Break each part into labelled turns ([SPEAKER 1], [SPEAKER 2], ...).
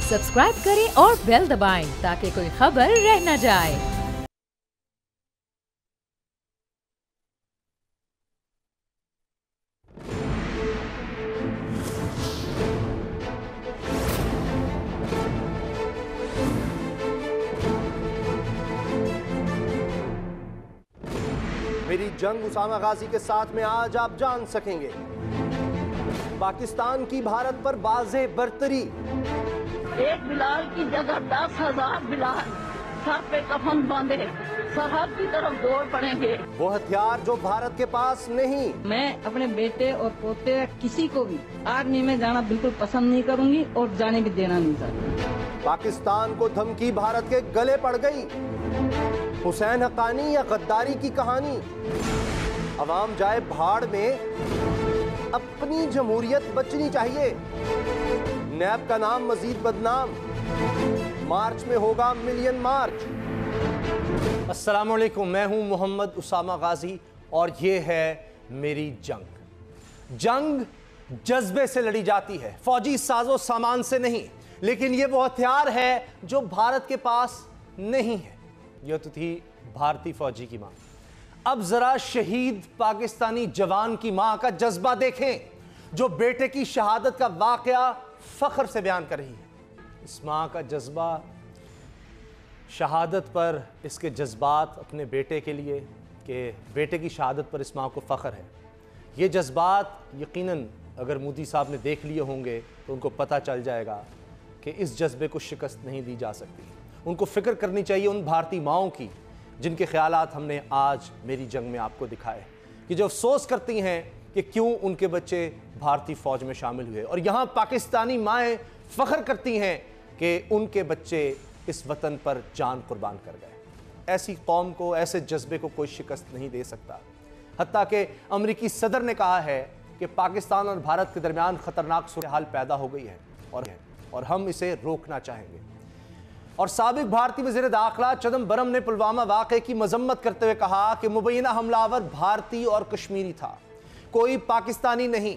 [SPEAKER 1] Subscribe करें और bell दबाएं ताकि कोई खबर रह न जाए।
[SPEAKER 2] मेरी जंग उसामा गाजी के साथ में आज आप जान सकेंगे पाकिस्तान की भारत पर बाज़े बरतरी।
[SPEAKER 3] एक बिलाल की जगह 10,000 बिलाल सर पे कफन बांधे सरहद की तरफ दौड़ पड़ेंगे।
[SPEAKER 2] वो हथियार जो भारत के पास नहीं।
[SPEAKER 3] मैं अपने बेटे और पोते किसी को भी आर्मी में जाना बिल्कुल पसंद नहीं करूंगी और जाने भी देना नहीं चाहती।
[SPEAKER 2] पाकिस्तान को धमकी भारत के गले पड़ गई। हुसैन हक्कानी या गद्दारी की कहानी। अवाम जाए भाड़ में, अपनी जमहूरियत बचनी चाहिए। नैब का नाम मजीद बदनाम। मार्च में होगा मिलियन मार्च। अस्सलाम वालेकुम, मैं हूं मोहम्मद उसामा गाजी और ये है मेरी जंग। जंग जज्बे से लड़ी जाती है, फौजी साजो सामान से नहीं। लेकिन ये वो हथियार है जो भारत के पास नहीं है। यह तो थी भारतीय फौजी की मां। अब जरा शहीद पाकिस्तानी जवान की मां का जज्बा देखें, जो बेटे की शहादत का वाकया फख्र से बयान कर रही है। इस मां का जज्बा, शहादत पर इसके जज्बात अपने बेटे के लिए, कि बेटे की शहादत पर इस मां को फख्र है। ये जज्बात यकीनन अगर मोदी साहब ने देख लिए होंगे तो उनको पता चल जाएगा कि इस जज्बे को शिकस्त नहीं दी जा सकती। उनको फिक्र करनी चाहिए उन भारतीय माओं की जिनके ख्यालात हमने आज मेरी जंग में आपको दिखाए, कि जो अफसोस करती हैं कि क्यों उनके बच्चे भारतीय फ़ौज में शामिल हुए। और यहाँ पाकिस्तानी माएँ फ़ख्र करती हैं कि उनके बच्चे इस वतन पर जान कुर्बान कर गए। ऐसी कौम को, ऐसे जज्बे को कोई शिकस्त नहीं दे सकता। हत्ता कि अमरीकी सदर ने कहा है कि पाकिस्तान और भारत के दरमियान ख़तरनाक सूरत हाल पैदा हो गई है और हम इसे रोकना चाहेंगे। और साबिक भारतीय वज़ीर दाखिला चिदम्बरम ने पुलवामा वाक़े की मजम्मत करते हुए कहा कि मुबैना हमलावर भारतीय और कश्मीरी था, कोई पाकिस्तानी नहीं।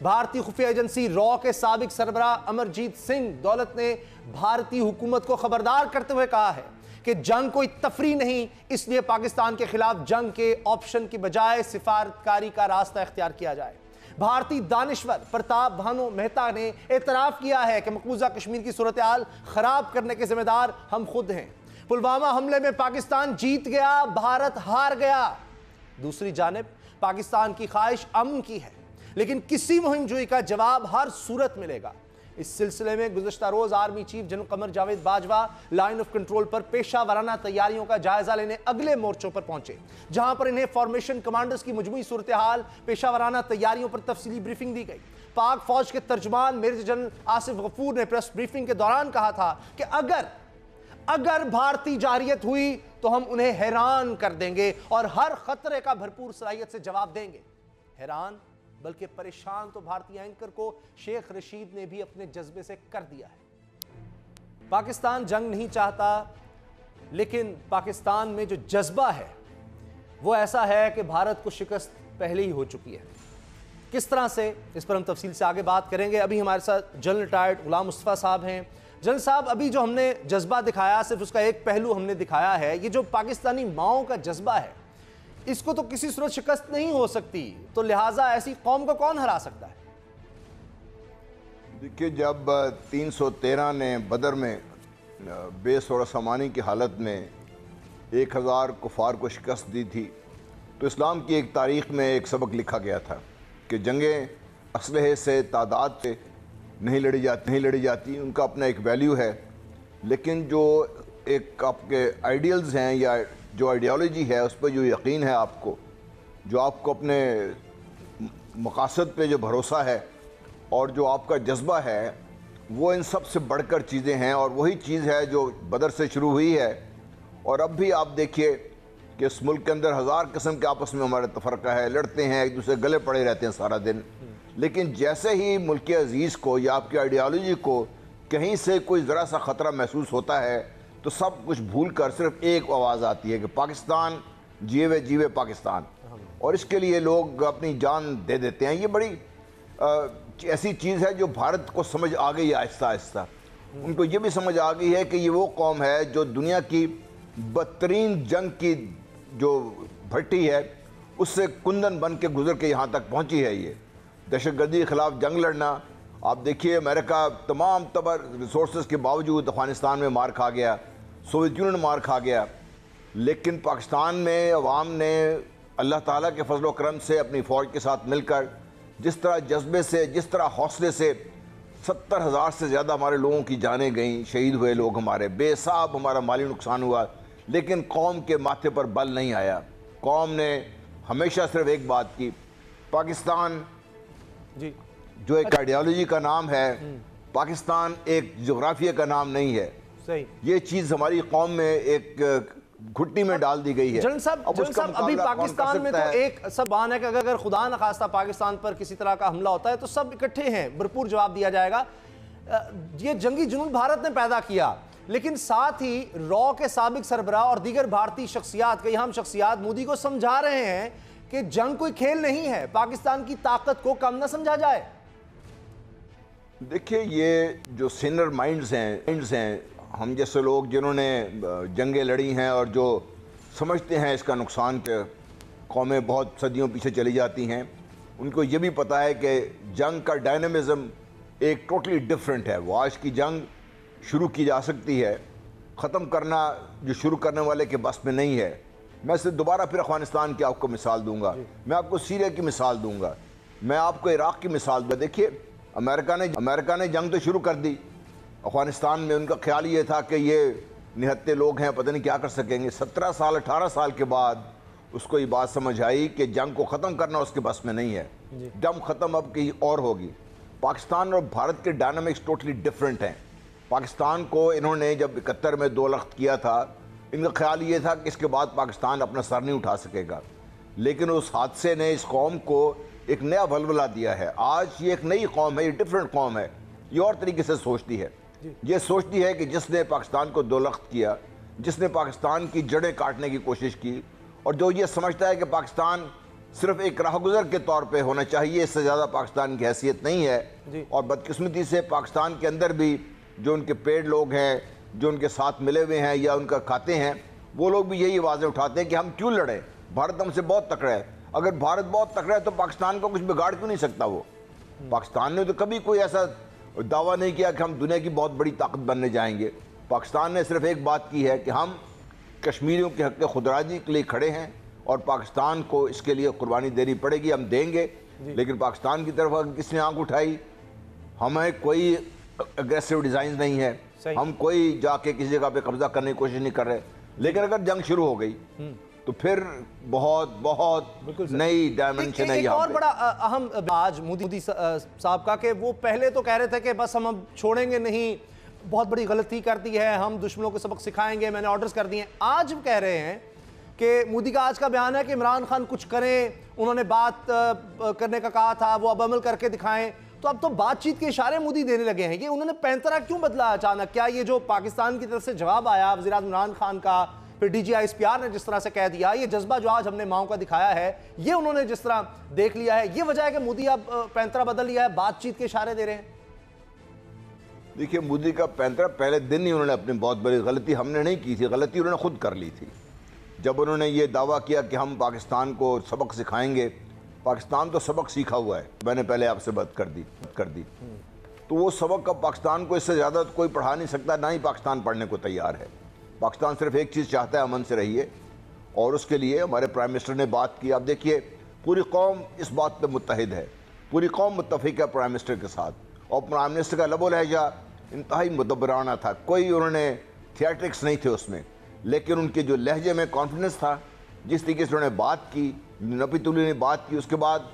[SPEAKER 2] भारतीय खुफिया एजेंसी रॉ के साबिक सरबराह अमरजीत सिंह दौलत ने भारतीय हुकूमत को खबरदार करते हुए कहा है कि जंग कोई तफरी नहीं, इसलिए पाकिस्तान के खिलाफ जंग के ऑप्शन की बजाय सिफारतकारी का रास्ता इख्तियार किया जाए। भारतीय दानिश्वर प्रताप भानु मेहता ने एतराफ़ किया है कि मकबूजा कश्मीर की सूरत हाल खराब करने के जिम्मेदार हम खुद हैं। पुलवामा हमले में पाकिस्तान जीत गया, भारत हार गया। दूसरी जानिब पाकिस्तान की ख्वाहिश अमन की है, लेकिन किसी मुहिमजोई का जवाब हर सूरत मिलेगा। इस सिलसिले में गुज़श्ता रोज़ army chief general Qamar Javed Bajwa line of control पर पेशा वाराना तैयारियों का जायजा लेने अगले मोर्चों पर पहुंचे, जहां पर इन्हें फॉर्मेशन कमांडर्स की मजमूई सूरत हाल, पेशा वाराना तैयारियों पर तफसीली ब्रीफिंग दी गई। पाक फौज के तर्जमान मेजर जनरल आसिफ गफूर ने प्रेस ब्रीफिंग के दौरान कहा था कि अगर भारतीय जारियत हुई तो हम उन्हें हैरान कर देंगे और हर खतरे का भरपूर सलाहियत से जवाब देंगे। हैरान बल्कि परेशान तो भारतीय एंकर को शेख रशीद ने भी अपने जज्बे से कर दिया है। पाकिस्तान जंग नहीं चाहता, लेकिन पाकिस्तान में जो जज्बा है वो ऐसा है कि भारत को शिकस्त पहले ही हो चुकी है। किस तरह से, इस पर हम तफसील से आगे बात करेंगे। अभी हमारे साथ जनरल रिटायर्ड गुलाम मुस्तफ़ा साहब हैं। जनरल साहब, अभी जो हमने जज्बा दिखाया सिर्फ उसका एक पहलू हमने दिखाया है। ये जो पाकिस्तानी माओं का जज्बा है, इसको तो किसी सूरत शिकस्त नहीं हो सकती, तो लिहाजा ऐसी कौम को कौन हरा सकता है?
[SPEAKER 4] देखिए, जब 313 ने बदर में बेसौर सामानी की हालत में 1000 कुफार को शिकस्त दी थी, तो इस्लाम की एक तारीख़ में एक सबक लिखा गया था कि जंगें असलहे से, तादाद से नहीं लड़ी जाती। उनका अपना एक वैल्यू है, लेकिन जो एक आपके आइडियल्स हैं या जो आइडियोलॉजी है, उस पर जो यकीन है आपको, जो आपको अपने मकासद पे जो भरोसा है और जो आपका जज्बा है, वो इन सब से बढ़कर चीज़ें हैं। और वही चीज़ है जो बदर से शुरू हुई है। और अब भी आप देखिए कि इस मुल्क के अंदर हज़ार किस्म के आपस में हमारे तफरका है, लड़ते हैं, एक दूसरे गले पड़े रहते हैं सारा दिन। लेकिन जैसे ही मुल्क अज़ीज़ को या आपकी आइडियोलॉजी को कहीं से कोई ज़रा सा ख़तरा महसूस होता है, तो सब कुछ भूल कर सिर्फ एक आवाज़ आती है कि पाकिस्तान जीवे पाकिस्तान। और इसके लिए लोग अपनी जान दे देते हैं। ये बड़ी ऐसी चीज़ है जो भारत को समझ आ गई आहिस्ता आहिस्ता। उनको ये भी समझ आ गई है कि ये वो कौम है जो दुनिया की बदतरीन जंग की जो भट्टी है उससे कुंदन बन के गुजर के यहाँ तक पहुँची है। ये दहशतगर्दी के ख़िलाफ़ जंग लड़ना, आप देखिए अमेरिका तमाम तबर रिसोर्स के बावजूद अफ़गानिस्तान में मार खा गया, सोवियत यूनियन मार खा गया, लेकिन पाकिस्तान में अवाम ने अल्लाह ताला के फजल करम से अपनी फ़ौज के साथ मिलकर जिस तरह जज्बे से, जिस तरह हौसले से 70,000 से ज़्यादा हमारे लोगों की जानें गईं, शहीद हुए लोग हमारे, बेहिसाब हमारा माली नुकसान हुआ, लेकिन कौम के माथे पर बल नहीं आया। कौम ने हमेशा सिर्फ एक बात की, पाकिस्तान
[SPEAKER 2] जी
[SPEAKER 4] जो एक आइडियोलॉजी का नाम है, पाकिस्तान एक जोग्राफिया का नाम नहीं है।
[SPEAKER 2] सही,
[SPEAKER 4] ये चीज़ हमारी कौम में एक घुट्टी में डाल दी गई है।
[SPEAKER 2] जनरल साहब अभी पाकिस्तान में तो एक सब बान है कि अगर खुदा न खास्ता पाकिस्तान पर किसी तरह का हमला होता है तो सब इकट्ठे हैं, भरपूर जवाब दिया जाएगा। ये जंगी जुनून भारत ने पैदा किया, लेकिन साथ ही रॉ के साबिक सरबराह और दीगर भारतीय शख्सियात, कई अहम शख्सियात मोदी को समझा रहे हैं कि जंग कोई खेल नहीं है, पाकिस्तान की ताकत को कम न समझा जाए।
[SPEAKER 4] देखिए, ये जो सीनियर माइंड्स हैं, हम जैसे लोग जिन्होंने जंगें लड़ी हैं और जो समझते हैं इसका नुकसान के कौमें बहुत सदियों पीछे चली जाती हैं, उनको ये भी पता है कि जंग का डायनामिज़म एक टोटली डिफरेंट है। वो आज की जंग शुरू की जा सकती है, ख़त्म करना जो शुरू करने वाले के बस में नहीं है। मैं सिर्फ दोबारा फिर अफ़गानिस्तान की आपको मिसाल दूंगा, मैं आपको सीरिया की मिसाल दूंगा, मैं आपको इराक़ की मिसाल दूंगा। देखिए, अमेरिका ने जंग तो शुरू कर दी अफ़गानिस्तान में, उनका ख्याल ये था कि ये निहत्ते लोग हैं, पता नहीं क्या कर सकेंगे। 17 साल 18 साल के बाद उसको ये बात समझ आई कि जंग को ख़त्म करना उसके बस में नहीं है, जंग ख़त्म अब कहीं और होगी। पाकिस्तान और भारत के डायनामिक्स टोटली डिफरेंट हैं। पाकिस्तान को इन्होंने जब 71 में 2 लख्त किया था, इनका ख्याल ये था कि इसके बाद पाकिस्तान अपना सर नहीं उठा सकेगा, लेकिन उस हादसे ने इस कौम को एक नया वलवला दिया है। आज ये एक नई कौम है, ये डिफरेंट कौम है, ये और तरीके से सोचती है। ये सोचती है कि जिसने पाकिस्तान को 2 लख्त किया, जिसने पाकिस्तान की जड़ें काटने की कोशिश की, और जो ये समझता है कि पाकिस्तान सिर्फ एक राहगुजर के तौर पे होना चाहिए, इससे ज़्यादा पाकिस्तान की हैसियत नहीं है। और बदकिस्मती से पाकिस्तान के अंदर भी जो उनके पेड़ लोग हैं, जो उनके साथ मिले हुए हैं या उनका खाते हैं, वो लोग भी यही आवाज़ें उठाते हैं कि हम क्यों लड़ें, भारत हमसे बहुत तकड़ा है। अगर भारत बहुत तकड़ा है तो पाकिस्तान को कुछ बिगाड़ क्यों नहीं सकता? वो पाकिस्तान ने तो कभी कोई ऐसा दावा नहीं किया कि हम दुनिया की बहुत बड़ी ताकत बनने जाएंगे। पाकिस्तान ने सिर्फ एक बात की है कि हम कश्मीरियों के हक़ खुदराजी के लिए खड़े हैं और पाकिस्तान को इसके लिए कुर्बानी देनी पड़ेगी, हम देंगे। लेकिन पाकिस्तान की तरफ अगर किसने आंख उठाई, हमें कोई अग्रेसिव डिज़ाइन नहीं है, हम कोई जाके किसी जगह पे कब्जा करने की कोशिश नहीं कर रहे। लेकिन अगर जंग शुरू हो गई तो फिर बहुत बहुत नई डायमेंशन है।
[SPEAKER 2] एक और बड़ा अहम आज मोदी साहब का कि वो पहले तो कह रहे थे कि बस हम अब छोड़ेंगे नहीं, बहुत बड़ी गलती कर दी है, हम दुश्मनों को सबक सिखाएंगे, मैंने ऑर्डर्स कर दिए हैं। आज कह रहे हैं कि मोदी का आज का बयान है कि इमरान खान कुछ करें, उन्होंने बात करने का कहा था, वो अब अमल करके दिखाएं। तो अब तो बातचीत के इशारे मोदी देने लगे हैं। ये उन्होंने पैंतरा क्यों बदला अचानक? क्या ये जो पाकिस्तान की तरफ से जवाब आया वज़ीर-ए-आज़म इमरान खान का, फिर DGISPR ने जिस तरह से कह दिया, ये जज्बा जो आज हमने माओ का दिखाया है, ये उन्होंने जिस तरह देख लिया है, ये वजह है कि मोदी अब पैंतरा बदल लिया है, बातचीत के इशारे दे रहे हैं?
[SPEAKER 4] देखिए, मोदी का पैंतरा पहले दिन ही उन्होंने अपनी बहुत बड़ी गलती हमने नहीं की थी, गलती उन्होंने खुद कर ली थी। जब उन्होंने ये दावा किया कि हम पाकिस्तान को सबक सिखाएंगे, पाकिस्तान तो सबक सीखा हुआ है, मैंने पहले आपसे बात कर दी। तो वो सबक अब पाकिस्तान को इससे ज़्यादा तो कोई पढ़ा नहीं सकता, ना ही पाकिस्तान पढ़ने को तैयार है। पाकिस्तान सिर्फ एक चीज़ चाहता है, अमन से रहिए, और उसके लिए हमारे प्राइम मिनिस्टर ने बात की। अब देखिए, पूरी कौम इस बात पे मुत्तहिद है, पूरी कौम मुत्तफिक है प्राइम मिनिस्टर के साथ, और प्राइम मिनिस्टर का लबो लहजा इंतहाई मुदब्बराना था, कोई उन्होंने थिएट्रिक्स नहीं थे उसमें, लेकिन उनके जो लहजे में कॉन्फिडेंस था, जिस तरीके से उन्होंने बात की, नपी तुली ने बात की, उसके बाद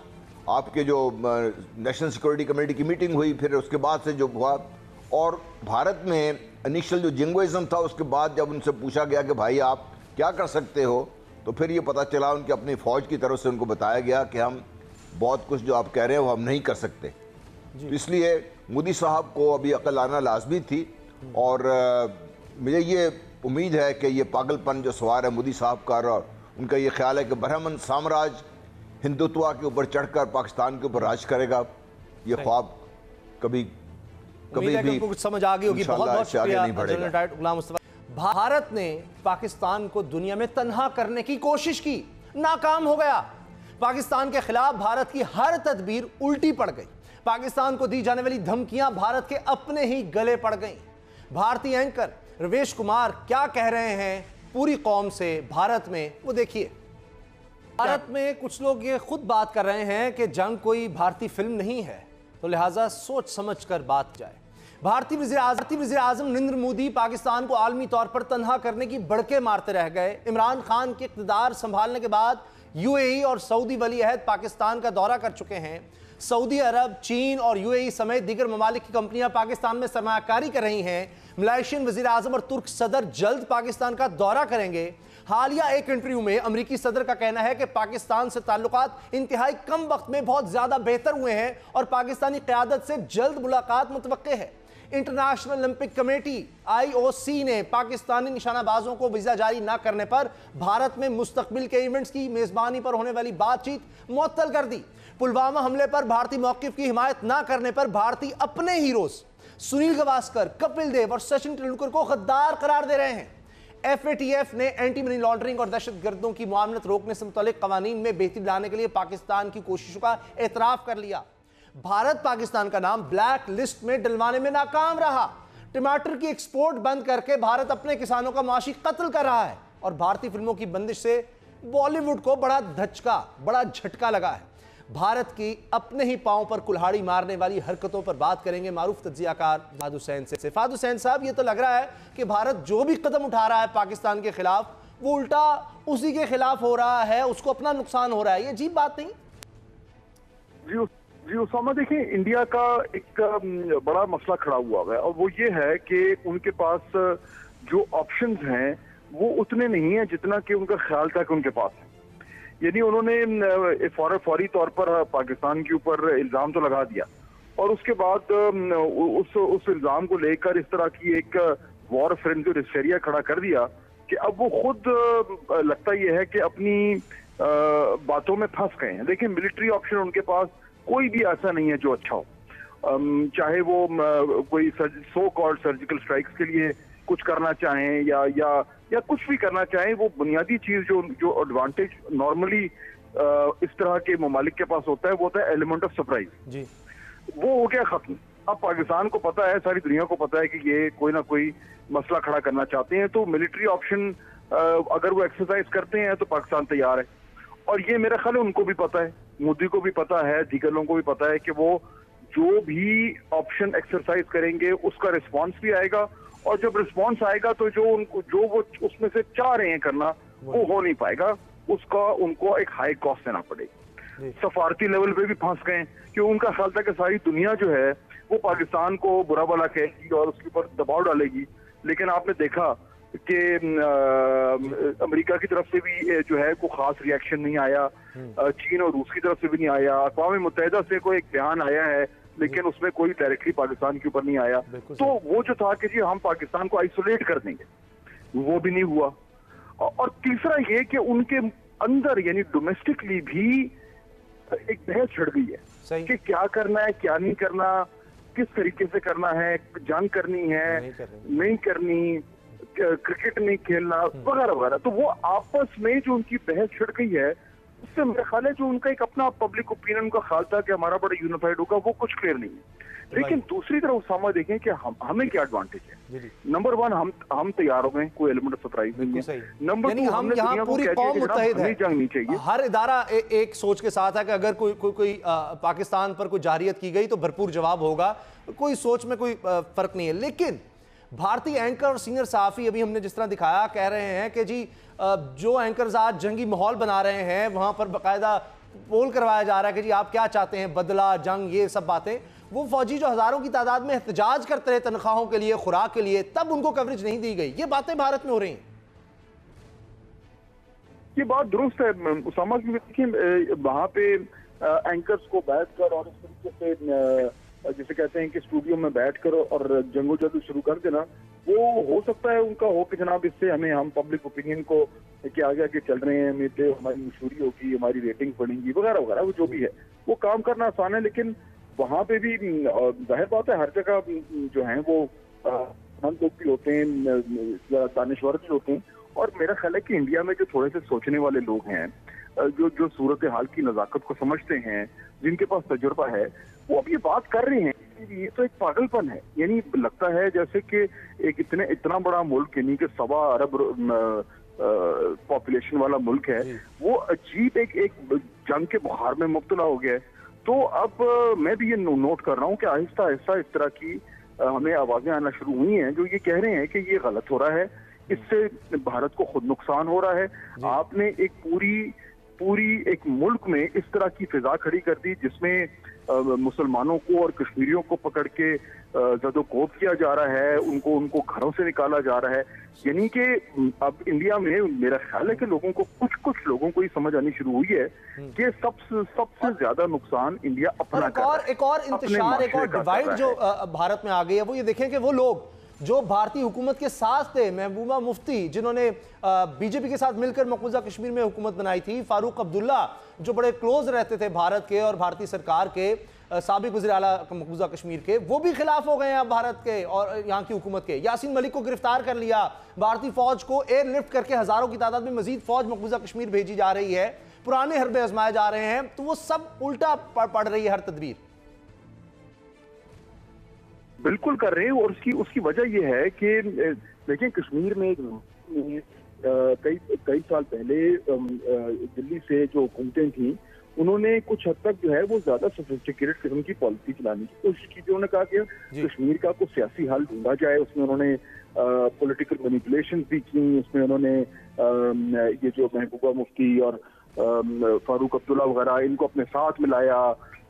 [SPEAKER 4] आपके जो नेशनल सिक्योरिटी कमेटी की मीटिंग हुई, फिर उसके बाद से जो हुआ, और भारत में इनिशियल जो जिंगोइज्म था, उसके बाद जब उनसे पूछा गया कि भाई आप क्या कर सकते हो, तो फिर ये पता चला उनकी अपनी फ़ौज की तरफ से उनको बताया गया कि हम बहुत कुछ जो आप कह रहे हैं वो हम नहीं कर सकते। तो इसलिए मोदी साहब को अभी अकल आना लाजमी थी, और मुझे ये उम्मीद है कि ये पागलपन जो सवार है मोदी साहब का, और उनका ये ख्याल है कि ब्राह्मण साम्राज्य हिंदुत्व के ऊपर चढ़कर पाकिस्तान के ऊपर राज करेगा, ये ख्वाब कभी कभी भी
[SPEAKER 2] कुछ समझ आ गई होगी। बहुत बहुत शुक्रिया जनरल डायरेक्टर गुलाम मुस्तफा। भारत ने पाकिस्तान को दुनिया में तन्हा करने की कोशिश की, नाकाम हो गया। पाकिस्तान के खिलाफ भारत की हर तदबीर उल्टी पड़ गई। पाकिस्तान को दी जाने वाली धमकियां भारत के अपने ही गले पड़ गईं। भारतीय एंकर रवेश कुमार क्या कह रहे हैं पूरी कौम से भारत में, वो देखिए। भारत में कुछ लोग ये खुद बात कर रहे हैं कि जंग कोई भारतीय फिल्म नहीं है, तो लिहाजा सोच समझ कर बात जाए। भारतीय वज़ीर आज़म नरेंद्र मोदी पाकिस्तान को आलमी तौर पर तन्हा करने की बड़के मारते रह गए। इमरान खान के इक़्तिदार संभालने के बाद यूएई और सऊदी वली अहद पाकिस्तान का दौरा कर चुके हैं। सऊदी अरब, चीन और यूएई समेत दीगर ममालिक की कंपनियां पाकिस्तान में सरमायाकारी कर रही हैं। मलेशियन वज़ीर आज़म और तुर्क सदर जल्द पाकिस्तान का दौरा करेंगे। हालिया एक इंटरव्यू में अमरीकी सदर का कहना है कि पाकिस्तान से ताल्लुकात इंतहाई कम वक्त में बहुत ज्यादा बेहतर हुए हैं और पाकिस्तानी क़यादत से जल्द मुलाकात मुतवक्के है। इंटरनेशनल ओलंपिक कमेटी IOC ने पाकिस्तानी निशानाबाजों को वीजा जारी न करने पर भारत में मुस्तकबिल के इवेंट्स की मेजबानी पर होने वाली बातचीत मुअत्तल कर दी। पुलवामा हमले पर भारतीय मौक़िफ़ की हिमायत न करने पर भारतीय अपने हीरोज सुनील गावस्कर, कपिल देव और सचिन तेंदुलकर को गद्दार करार दे रहे हैं। FATF ने एंटी मनी लॉन्ड्रिंग और दहशतगर्दों की मुआमलत रोकने से मुतालिक कवानीन में बेहतरी लाने के लिए पाकिस्तान की कोशिशों का एतराफ़ कर लिया। भारत पाकिस्तान का नाम ब्लैक लिस्ट में डलवाने में नाकाम रहा। टमाटर की एक्सपोर्ट बंद करके भारत अपने किसानों का माशी कत्ल कर रहा है और भारतीय फिल्मों की बंदिश से बॉलीवुड को बड़ा झटका लगा है। भारत की अपने ही पांव पर कुल्हाड़ी मारने वाली हरकतों पर बात करेंगे मारूफ तज्जियाकार फाद हुसैन से। फाद हुसैन साहब, ये तो लग रहा है कि भारत जो भी कदम उठा रहा है पाकिस्तान के खिलाफ, वो उल्टा उसी के खिलाफ हो रहा है, उसको अपना नुकसान हो रहा है। ये अजीब बात नहीं?
[SPEAKER 5] जी उसामा, देखिए इंडिया का एक बड़ा मसला खड़ा हुआ है और वो ये है कि उनके पास जो ऑप्शंस हैं वो उतने नहीं है जितना कि उनका ख्याल था कि उनके पास है। यानी उन्होंने फौरी तौर पर पाकिस्तान के ऊपर इल्ज़ाम तो लगा दिया और उसके बाद उस इल्ज़ाम को लेकर इस तरह की एक वॉर फ्रेंजी और हिस्टेरिया खड़ा कर दिया कि अब वो खुद लगता ये है कि अपनी बातों में फंस गए हैं। देखिए, मिलिट्री ऑप्शन उनके पास कोई भी ऐसा नहीं है जो अच्छा हो, चाहे वो कोई सो कॉल्ड सर्जिकल स्ट्राइक्स के लिए कुछ करना चाहें या कुछ भी करना चाहें, वो बुनियादी चीज जो एडवांटेज नॉर्मली इस तरह के ममालिक के पास होता है वो होता है एलिमेंट ऑफ सरप्राइज जी। वो हो गया खत्म। अब पाकिस्तान को पता है, सारी दुनिया को पता है कि ये कोई ना कोई मसला खड़ा करना चाहते हैं, तो मिलिट्री ऑप्शन अगर वो एक्सरसाइज करते हैं तो पाकिस्तान तैयार है। और ये मेरा ख्याल है उनको भी पता है, मोदी को भी पता है, दीगर लोगों को भी पता है कि वो जो भी ऑप्शन एक्सरसाइज करेंगे उसका रिस्पॉन्स भी आएगा और जब रिस्पॉन्स आएगा तो जो वो उसमें से चाह रहे हैं करना वो हो नहीं पाएगा, उसका उनको एक हाई कॉस्ट देना पड़ेगा। सफारती लेवल पे भी फंस गए कि उनका ख्याल था कि सारी दुनिया जो है वो पाकिस्तान को बुरा भला कहेगी और उसके ऊपर दबाव डालेगी, लेकिन आपने देखा कि अमेरिका की तरफ से भी जो है कोई खास रिएक्शन नहीं आया, चीन और रूस की तरफ से भी नहीं आया, अक़वाम मुत्तहिदा से कोई एक बयान आया है लेकिन उसमें कोई डायरेक्टली पाकिस्तान के ऊपर नहीं आया। तो वो जो था कि जी हम पाकिस्तान को आइसोलेट कर देंगे, वो भी नहीं हुआ। और तीसरा ये कि उनके अंदर यानी डोमेस्टिकली भी एक बहस छिड़ गई है कि क्या करना है, क्या नहीं करना, किस तरीके से करना है, जंग करनी है नहीं करनी, क्रिकेट नहीं खेलना वगैरह वगैरह। तो वो आपस में जो उनकी बहस छिड़ गई है उससे मेरा ख्याल है जो उनका एक अपना पब्लिक ओपिनियन का ख्याल था कि हमारा बड़ा यूनिफाइड होगा, वो कुछ क्लियर नहीं है। लेकिन दूसरी तरफ उसामा देखें कि हमें क्या एडवांटेज है। नंबर वन, हम तैयार हो गए, कोई एलिमेंट ऑफ सरप्राइज नहीं है। नंबर टू, हम यहाँ पूरी कौम मुत्तहिद है, जंग नहीं चाहिए।
[SPEAKER 2] हर इदारा एक सोच के साथ है कि अगर कोई पाकिस्तान पर कोई जारियत की गई तो भरपूर जवाब होगा, कोई सोच में कोई फर्क नहीं है। लेकिन भारतीय एंकर और सीनियर सहाफ़ी, अभी हमने जिस तरह दिखाया, कह रहे हैं कि जी जो एंकर्स आज जंगी माहौल बना रहे हैं वहां पर बाकायदा पोल करवाया जा रहा है कि जी आप क्या चाहते हैं, बदला, जंग, ये सब बातें। वो फौजी जो हजारों की तादाद में एहतजाज करते रहे तनख्वाहों के लिए, खुराक के लिए, तब उनको कवरेज नहीं दी गई। ये बातें भारत में हो रही हैं।
[SPEAKER 5] ये बात दुरुस्त है उसामा की। देखिए वहां पे एंकर्स को बैठकर और इस तरीके से जिसे कहते हैं कि स्टूडियो में बैठकर और जंगोजहद शुरू कर देना, वो हो सकता है उनका हो कि जनाब इससे हम पब्लिक ओपिनियन को कि आगे आगे चल रहे हैं, हमारी मशहूरी होगी, हमारी रेटिंग बढ़ेंगी वगैरह वगैरह, वो जो भी है वो काम करना आसान है। लेकिन वहाँ पे भी जाहिर बात है हर जगह जो है वो हम लोग भी होते हैं, दानिश्वर भी होते हैं, और मेरा ख्याल है कि इंडिया में जो थोड़े से सोचने वाले लोग हैं, जो सूरत हाल की नज़ाकत को समझते हैं, जिनके पास तजुर्बा है, वो अब ये बात कर रहे हैं कि ये तो एक पागलपन है। यानी लगता है जैसे कि एक इतना बड़ा मुल्क, यानी कि 1.25 अरब पॉपुलेशन वाला मुल्क है, वो अजीब एक जंग के बुखार में मुब्तला हो गया है। तो अब मैं भी ये नोट कर रहा हूँ कि आहिस्ता आहिस्ता इस तरह की हमें आवाजें आना शुरू हुई हैं जो ये कह रहे हैं कि ये गलत हो रहा है, इससे भारत को खुद नुकसान हो रहा है। आपने एक पूरी एक मुल्क में इस तरह की फिजा खड़ी कर दी जिसमें मुसलमानों को और कश्मीरियों को पकड़ के जदोकोब किया जा रहा है, उनको घरों से निकाला जा रहा है। यानी कि अब इंडिया में मेरा ख्याल है कि कुछ लोगों को ये समझ आनी शुरू हुई है कि सबसे ज्यादा नुकसान इंडिया अपना कर रहा है।
[SPEAKER 2] एक और इंतशार, एक और डिवाइड जो भारत में आ गई है, वो ये देखें कि वो लोग जो भारतीय हुकूमत के साथ थे, महबूबा मुफ्ती जिन्होंने बीजेपी के साथ मिलकर मकबूजा कश्मीर में हुकूमत बनाई थी, फारूक अब्दुल्ला जो बड़े क्लोज रहते थे भारत के और भारतीय सरकार के, साबिक वज़ीर आला मकबूजा कश्मीर के, वो भी खिलाफ हो गए हैं अब भारत के और यहाँ की हुकूमत के। यासीन मलिक को गिरफ्तार कर लिया, भारतीय फौज को एयरलिफ्ट करके हजारों की तादाद में मजीद फौज मकबूजा कश्मीर भेजी जा रही है, पुराने हरबे आजमाए जा रहे हैं। तो वो सब उल्टा पड़ रही है हर तदबीर।
[SPEAKER 5] बिल्कुल कर रहे हैं, और उसकी वजह यह है कि देखें कश्मीर में कई साल पहले दिल्ली से जो हुकूमतें थी, उन्होंने कुछ हद तक जो है वो ज्यादा सोफिस्टिकेटेड किस्म की पॉलिसी चलाने की कोशिश की थी। उन्होंने कहा कि कश्मीर का कोई सियासी हल ढूंढा जाए। उसमें उन्होंने पॉलिटिकल मैनिपुलेशन भी की, उसमें उन्होंने ये जो महबूबा मुफ्ती और फारूक अब्दुल्ला वगैरह इनको अपने साथ मिलाया,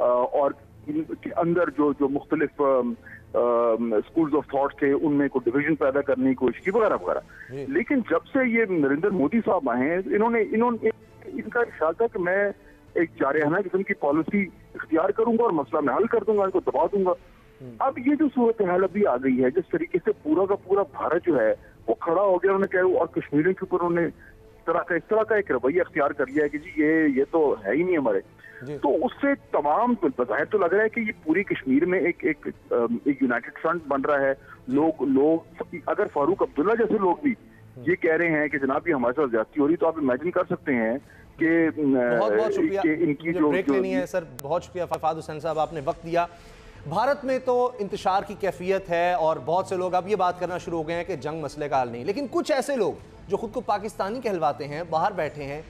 [SPEAKER 5] और इनके अंदर जो मुख्तलिफ स्कूल्स ऑफ थॉट थे उनमें को डिवीजन पैदा करने की कोशिश की वगैरह वगैरह। लेकिन जब से ये नरेंद्र मोदी साहब आए हैं, इनका ख्याल था कि मैं एक जारहाना किस्म की पॉलिसी इख्तियार करूंगा और मसला मैं हल कर दूंगा, इनको दबा दूंगा। अब ये जो सूरत हाल अभी आ गई है, जिस तरीके से पूरा का पूरा भारत जो है वो खड़ा हो गया, उन्होंने कहा, और कश्मीरियों के ऊपर उन्होंने इस तरह का एक रवैया इख्तियार कर लिया है कि जी ये तो है ही नहीं हमारे। तो उससे तमाम बज़ाहिर तो लग रहा है कि ये पूरी कश्मीर में एक यूनाइटेड फ्रंट बन रहा है। लोग अगर फारूक अब्दुल्ला जैसे लोग भी ये कह रहे हैं कि जनाब ये हमारे साथ ज्यादती हो रही, तो आप इमेजिन कर सकते हैं कि
[SPEAKER 2] बहुत शुक्रिया,
[SPEAKER 5] इनकी
[SPEAKER 2] ब्रेक लेनी है सर। बहुत शुक्रिया फवाद हुसैन साहब, आपने वक्त दिया। भारत में तो इंतशार की कैफियत है और बहुत से लोग अब ये बात करना शुरू हो गए हैं कि जंग मसले का हल नहीं, लेकिन कुछ ऐसे लोग जो खुद को पाकिस्तानी कहलवाते हैं, बाहर बैठे हैं,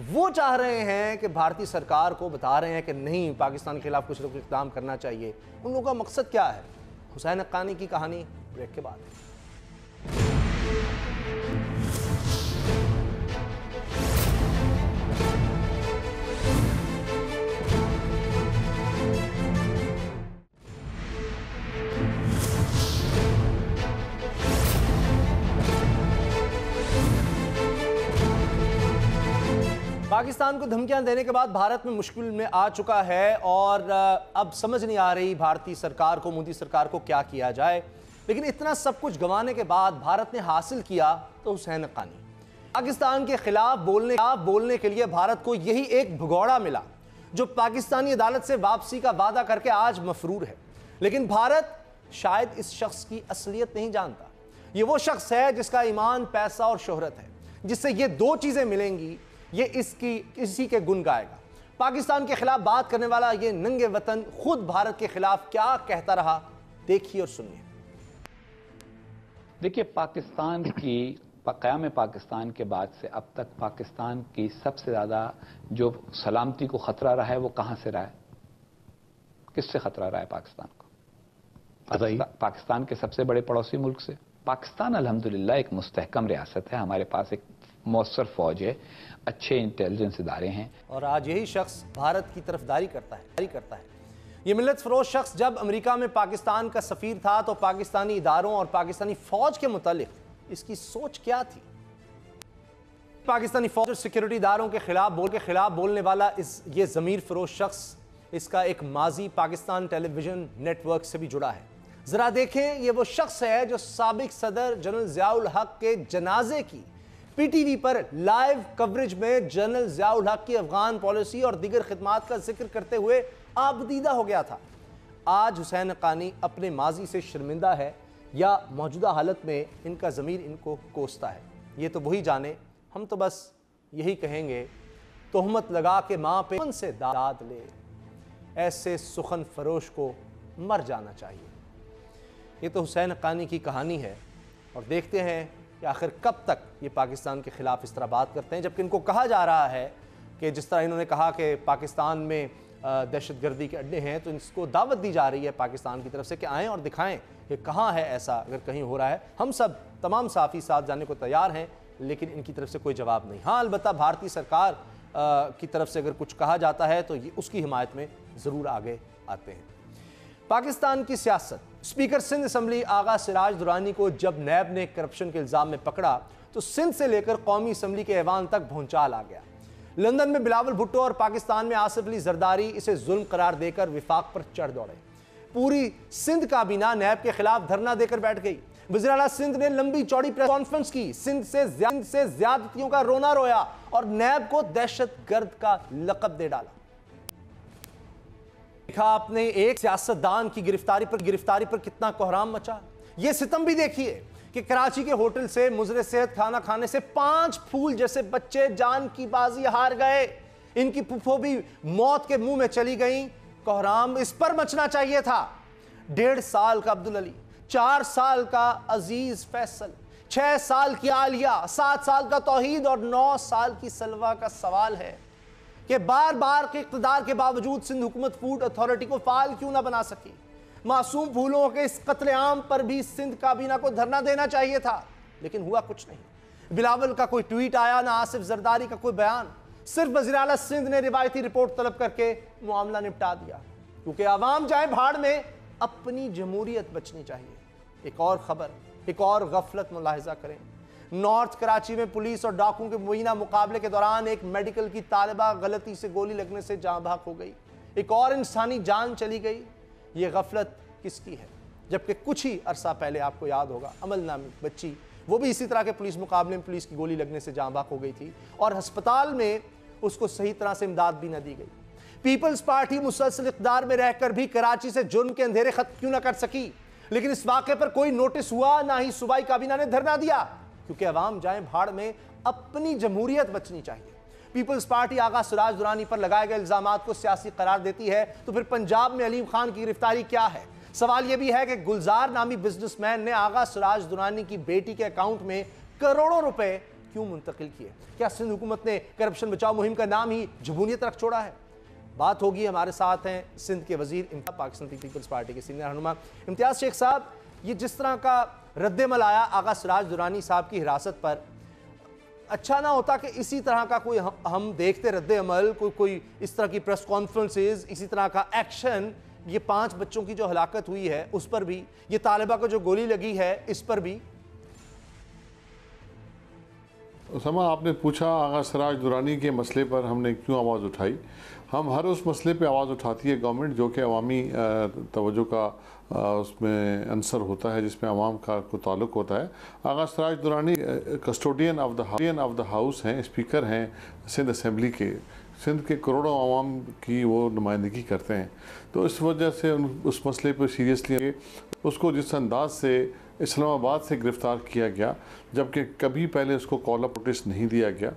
[SPEAKER 2] वो चाह रहे हैं कि भारतीय सरकार को बता रहे हैं कि नहीं, पाकिस्तान के खिलाफ कुछ ना कुछ इक़दाम करना चाहिए। उन लोगों का मकसद क्या है? हुसैन हक्कानी की कहानी ब्रेक के बाद। पाकिस्तान को धमकियां देने के बाद भारत में मुश्किल में आ चुका है और अब समझ नहीं आ रही भारतीय सरकार को, मोदी सरकार को क्या किया जाए। लेकिन इतना सब कुछ गंवाने के बाद भारत ने हासिल किया तो हुसैन हक्कानी। पाकिस्तान के खिलाफ बोलने के लिए भारत को यही एक भगोड़ा मिला जो पाकिस्तानी अदालत से वापसी का वादा करके आज मफरूर है। लेकिन भारत शायद इस शख्स की असलियत नहीं जानता। ये वो शख्स है जिसका ईमान, पैसा और शोहरत है, जिससे ये दो चीजें मिलेंगी, ये इसी के गुण गाएगा। पाकिस्तान के खिलाफ बात करने वाला ये नंगे वतन खुद भारत के खिलाफ क्या कहता रहा, देखिए और सुनिए।
[SPEAKER 6] देखिए, पाकिस्तान की क़याम पाकिस्तान के बाद से अब तक पाकिस्तान की सबसे ज़्यादा जो सलामती को ख़तरा रहा है वो कहाँ से रहा है? किससे ख़तरा रहा है पाकिस्तान को? पाकिस्तान के सबसे बड़े पड़ोसी मुल्क से। पाकिस्तान अल्हम्दुलिल्लाह एक मुस्तहकम रियासत है, हमारे पास एक मौसर फौज है, अच्छे इंटेलिजेंस इदारे हैं, और
[SPEAKER 2] आज यही शख्स भारत की तरफदारी करता है। ये मिल्लत फरोश शख्स जब अमेरिका में पाकिस्तान का सफीर था तो पाकिस्तानी इदारों और पाकिस्तानी फौज के मुतालिक इसकी सोच क्या थी? पाकिस्तानी फौज और सिक्योरिटी इदारों के खिलाफ बोलने वाला ये ज़मीर फरोश शख्स, इसका एक माजी पाकिस्तान टेलीविजन नेटवर्क से भी जुड़ा है। जरा देखें, ये वो शख्स है जो साबिक सदर जनरल ज़ियाउल हक के जनाजे की पीटीवी पर लाइव कवरेज में जनरल ज़ियाउल हक की अफगान पॉलिसी और दीगर खिदमात का जिक्र करते हुए आबदीदा हो गया था। आज हुसैन हक्कानी अपने माजी से शर्मिंदा है या मौजूदा हालत में इनका ज़मीर इनको कोसता है, ये तो वही जाने। हम तो बस यही कहेंगे, तोहमत लगा के माँ पे से दाद ले, ऐसे सुखन फरोश को मर जाना चाहिए। ये तो हुसैन हक्कानी की कहानी है और देखते हैं कि आखिर कब तक ये पाकिस्तान के ख़िलाफ़ इस तरह बात करते हैं, जबकि इनको कहा जा रहा है कि जिस तरह इन्होंने कहा कि पाकिस्तान में दहशतगर्दी के अड्डे हैं, तो इसको दावत दी जा रही है पाकिस्तान की तरफ से कि आएँ और दिखाएं कि कहाँ है ऐसा, अगर कहीं हो रहा है। हम सब तमाम साफ़ी साथ जाने को तैयार हैं, लेकिन इनकी तरफ से कोई जवाब नहीं। हाँ, अलबत्ता भारतीय सरकार की तरफ से अगर कुछ कहा जाता है तो ये उसकी हिमायत में ज़रूर आगे आते हैं। पाकिस्तान की सियासत। स्पीकर सिंध असम्बली आगा सिराज दुरानी को जब नैब ने करप्शन के इल्ज़ाम में पकड़ा तो सिंध से लेकर कौमी असम्बली के ऐवान तक भूंचाल आ गया। लंदन में बिलावल भुट्टो और पाकिस्तान में आसिफ अली जरदारी इसे जुल्म करार देकर विफाक पर चढ़ दौड़े। पूरी सिंध काबीना नैब के खिलाफ धरना देकर बैठ गई। वज़ीर आला सिंध ने लंबी चौड़ी प्रेस कॉन्फ्रेंस की, सिंध से ज्यादतियों का रोना रोया और नैब को दहशतगर्द का लक़ब दे डाला। देखा आपने एक सियासतदान की गिरफ्तारी पर कितना कोहराम मचा। ये सितम भी देखिए कि कराची के होटल से मुजरे सेहत खाना खाने से 5 फूल जैसे बच्चे जान की बाजी हार गए। इनकी फुफो भी मौत के मुंह में चली गई। कोहराम इस पर मचना चाहिए था। 1.5 साल का अब्दुल अली, 4 साल का अजीज फैसल, 6 साल की आलिया, 7 साल का तौहीद और 9 साल की सलवा का सवाल है कि बार बार के इक़्तिदार के बावजूद सिंध हुकूमत फूड अथॉरिटी को फाल क्यों ना बना सकी। मासूम फूलों के इस कत्लेआम पर भी सिंध काबीना को धरना देना चाहिए था, लेकिन हुआ कुछ नहीं। बिलावल का कोई ट्वीट आया, ना आसिफ जरदारी का कोई बयान। सिर्फ वज़ीर आला सिंध ने रिवायती रिपोर्ट तलब करके मामला निपटा दिया, क्योंकि आवाम जाए भाड़ में, अपनी जमहूरियत बचनी चाहिए। एक और खबर, एक और गफलत मुलाहिजा करें। नॉर्थ कराची में पुलिस और डाकुओं के मुबीना मुकाबले के दौरान एक मेडिकल की तालिबा गलती से गोली लगने से जाँ बहक हो गई। एक और इंसानी जान चली गई। ये गफलत किसकी है? जबकि कुछ ही अरसा पहले आपको याद होगा, अमल नामी बच्ची, वो भी इसी तरह के पुलिस मुकाबले में पुलिस की गोली लगने से जाँ बहक हो गई थी और अस्पताल में उसको सही तरह से इमदाद भी न दी गई। पीपल्स पार्टी मुसलसल इक़्तिदार में रहकर भी कराची से जुर्म के अंधेरे खत्म क्यों ना कर सकी, लेकिन इस वाक़े पर कोई नोटिस हुआ, ना ही सूबाई काबीना ने धरना दिया, क्योंकि अवाम जाए भाड़ में, अपनी जमहूरियत बचनी चाहिए। पीपल्स पार्टी आगा सिराज दुरानी पर लगाए गए इल्जामात को सियासी करार देती है, तो फिर पंजाब में अलीम खान की गिरफ्तारी क्या है? सवाल यह भी है कि गुलजार नामी बिजनेसमैन ने आगा सिराज दुरानी की बेटी के अकाउंट में करोड़ों रुपए क्यों मुंतकिल किए? क्या सिंध हुकूमत ने करप्शन बचाओ मुहिम का नाम ही जमहूरियत रख छोड़ा है? बात होगी। हमारे साथ हैं सिंध के वजीर पाकिस्तान पीपल्स पार्टी के सीनियर रहनुमा इम्तियाज शेख साहब। ये जिस तरह का रद्द-ए-अमल आया आगा सिराज दुरानी साहब की हिरासत पर, अच्छा ना होता कि इसी तरह का कोई हम देखते रद्द-ए-अमल, कोई इस तरह की प्रेस कॉन्फ्रेंसेस, इसी तरह का एक्शन, ये 5 बच्चों की जो हलाकत हुई है उस पर भी, ये तालिबा को जो गोली लगी है इस पर भी।
[SPEAKER 7] समा, आपने पूछा आगा सिराज दुरानी के मसले पर हमने क्यों आवाज़ उठाई। हम हर उस मसले पे आवाज़ उठाती है गवर्नमेंट जो कि अवामी तवज्जो का उसमें अंसर होता है, जिसमें अवाम का को ताल्लुक़ होता है। Agha Siraj Durrani custodian of the house हैं, स्पीकर हैं सिंध असम्बली के। सिंध के करोड़ों अवाम की वो नुमाइंदगी करते हैं, तो इस वजह से उस मसले पर सीरियसली उसको जिस अंदाज से इस्लामाबाद से गिरफ़्तार किया गया, जबकि कभी पहले उसको कॉल अप नोटिस नहीं दिया गया,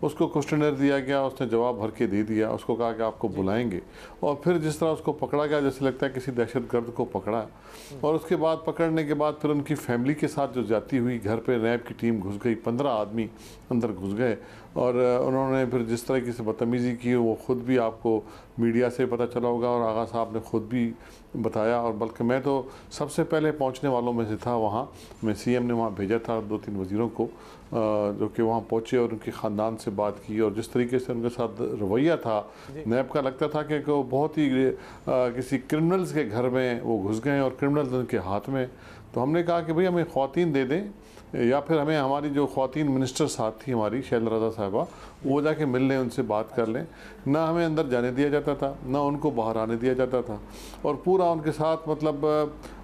[SPEAKER 7] उसको क्वेश्चनर दिया गया, उसने जवाब भर के दे दिया, उसको कहा कि आपको बुलाएंगे, और फिर जिस तरह उसको पकड़ा गया जैसे लगता है किसी दहशतगर्द को पकड़ा। और उसके बाद पकड़ने के बाद फिर उनकी फैमिली के साथ जो जाती हुई, घर पे नैब की टीम घुस गई, 15 आदमी अंदर घुस गए और उन्होंने फिर जिस तरह से बदतमीज़ी की वो ख़ुद भी आपको मीडिया से पता चला होगा और आगा साहब ने ख़ुद भी बताया। और बल्कि मैं तो सबसे पहले पहुंचने वालों में से था वहाँ। मैं सीएम ने वहाँ भेजा था 2-3 वज़ीरों को जो कि वहाँ पहुँचे और उनके ख़ानदान से बात की, और जिस तरीके से उनके साथ रवैया था नैब का, लगता था कि वो बहुत ही किसी क्रिमिनल्स के घर में वो घुस गए और क्रिमिनल्स उनके हाथ में। तो हमने कहा कि भाई हमें ख़वातीन दे दें, या फिर हमें हमारी जो ख़वातीन मिनिस्टर साथ थी हमारी शैल रज़ा साहिबा, वो जाके मिल लें, उनसे बात कर लें। ना हमें अंदर जाने दिया जाता था, ना उनको बाहर आने दिया जाता था, और पूरा उनके साथ मतलब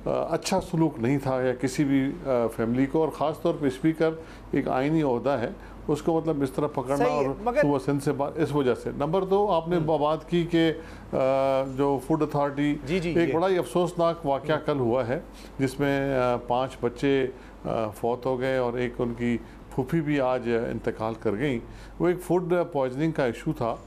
[SPEAKER 7] अच्छा सलूक नहीं था या किसी भी फैमिली को, और ख़ास तौर पे स्पीकर एक आइनी ओहदा है, उसको मतलब इस तरह पकड़ना और सुबह सिंध से इस वजह से। नंबर 2, आपने बात की कि जो फूड अथॉरिटी, एक बड़ा ही अफसोसनाक वाक़या कल हुआ है जिसमें 5 बच्चे फौत हो गए और एक उनकी फूफी भी आज इंतकाल कर गई। वो एक फूड पॉइजनिंग का इशू था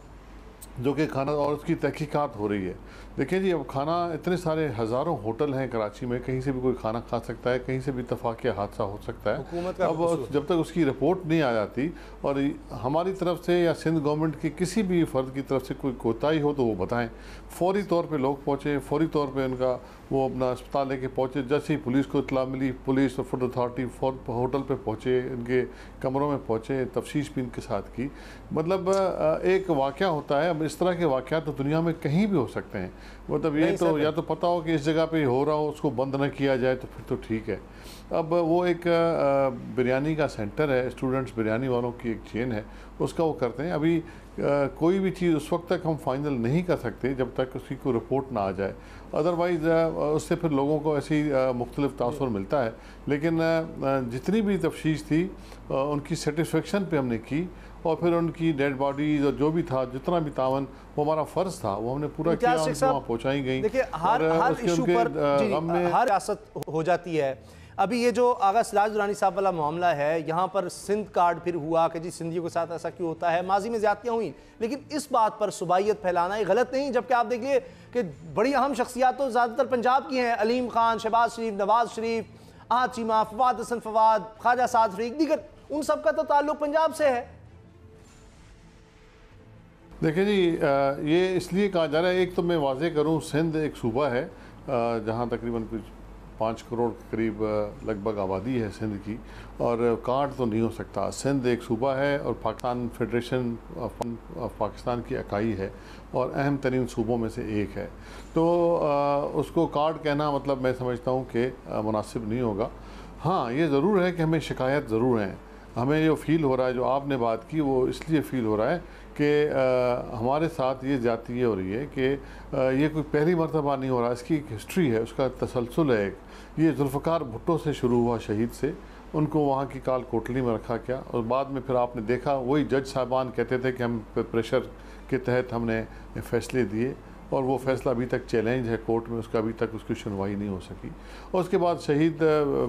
[SPEAKER 7] जो कि खाना, और उसकी तहकीकात हो रही है। देखिए जी, अब खाना, इतने सारे हज़ारों होटल हैं कराची में, कहीं से भी कोई खाना खा सकता है, कहीं से भी इत्तफाक़ी हादसा हो सकता है। अब जब तक उसकी रिपोर्ट नहीं आ जाती और हमारी तरफ से या सिंध गवर्नमेंट की किसी भी फ़र्द की तरफ से कोई कोताही हो तो वो बताएं। फौरी तौर पे लोग पहुँचे, फौरी तौर पे उनका वो अपना अस्पताल लेके पहुँचे। जैसे ही पुलिस को इत्तला मिली, पुलिस और फूड अथॉरिटी होटल पे पहुँचे, इनके कमरों में पहुँचे, तफ्तीश भी इनके साथ की। मतलब एक वाक़या होता है। अब इस तरह के वाक़यात तो दुनिया में कहीं भी हो सकते हैं। मतलब ये तो या तो पता हो कि इस जगह पे हो रहा हो, उसको बंद न किया जाए तो फिर तो ठीक है। अब वो एक बिरयानी का सेंटर है, स्टूडेंट्स बिरयानी वालों की एक चेन है, उसका वो करते हैं। अभी कोई भी चीज़ उस वक्त तक हम फाइनल नहीं कर सकते जब तक उसकी कोई रिपोर्ट ना आ जाए। अदरवाइज़ उससे फिर लोगों को ऐसी मुख्तलिफ तासुर मिलता है। लेकिन जितनी भी तफ्तीश थी उनकी सेटिस्फेक्शन पे हमने की, और फिर उनकी डेड बॉडीज और जो भी था, जितना भी तावन, वो हमारा फ़र्ज़ था, वो हमने पूरा किया, वहाँ पहुँचाई गई।
[SPEAKER 2] देखिए, हर इशू पर हर रियासत हो जाती है। अभी ये जो आगा सिराज दुरानी साहब वाला मामला है, यहाँ पर सिंध कार्ड फिर हुआ कि जी सिंधियों के साथ ऐसा क्यों होता है। माजी में ज़्यादतियाँ हुई, लेकिन इस बात पर सुबाइयत फैलाना ये गलत नहीं। जबकि आप देखिए कि बड़ी अहम शख्सियात तो ज़्यादातर पंजाब की हैं, अलीम खान, शहबाज शरीफ, नवाज शरीफ, आहद चीमा, फवाद हसन फवाद, ख्वाजा साद फरीक, दीगर, उन सब का तो ताल्लुक पंजाब से है।
[SPEAKER 7] देखिए जी, ये इसलिए कहा जा रहा है, एक तो मैं वाज़ेह करूँ, सिंध एक सूबा है जहाँ तकरीबन कुछ 5 करोड़ के करीब लगभग आबादी है सिंध की, और कार्ड तो नहीं हो सकता। सिंध एक सूबा है और पाकिस्तान फेडरेशन ऑफ पाकिस्तान की इकाई है और अहम तरीन सूबों में से एक है। तो उसको कार्ड कहना मतलब मैं समझता हूँ कि मुनासिब नहीं होगा। हाँ, ये ज़रूर है कि हमें शिकायत ज़रूर हैं। हमें जो फ़ील हो रहा है, जो आपने बात की, वो इसलिए फ़ील हो रहा है कि हमारे साथ ये ज़्यादती हो रही है कि ये कोई पहली मरतबा नहीं हो रहा, इसकी एक हिस्ट्री है, उसका तसलसल है। ये जुल्फ़िकार भुट्टो से शुरू हुआ, शहीद से, उनको वहाँ की काल कोटली में रखा गया, और बाद में फिर आपने देखा वही जज साहबान कहते थे कि हम प्रेशर के तहत हमने फ़ैसले दिए, और वो फ़ैसला अभी तक चैलेंज है कोर्ट में, उसका अभी तक उसकी सुनवाई नहीं हो सकी। और उसके बाद शहीद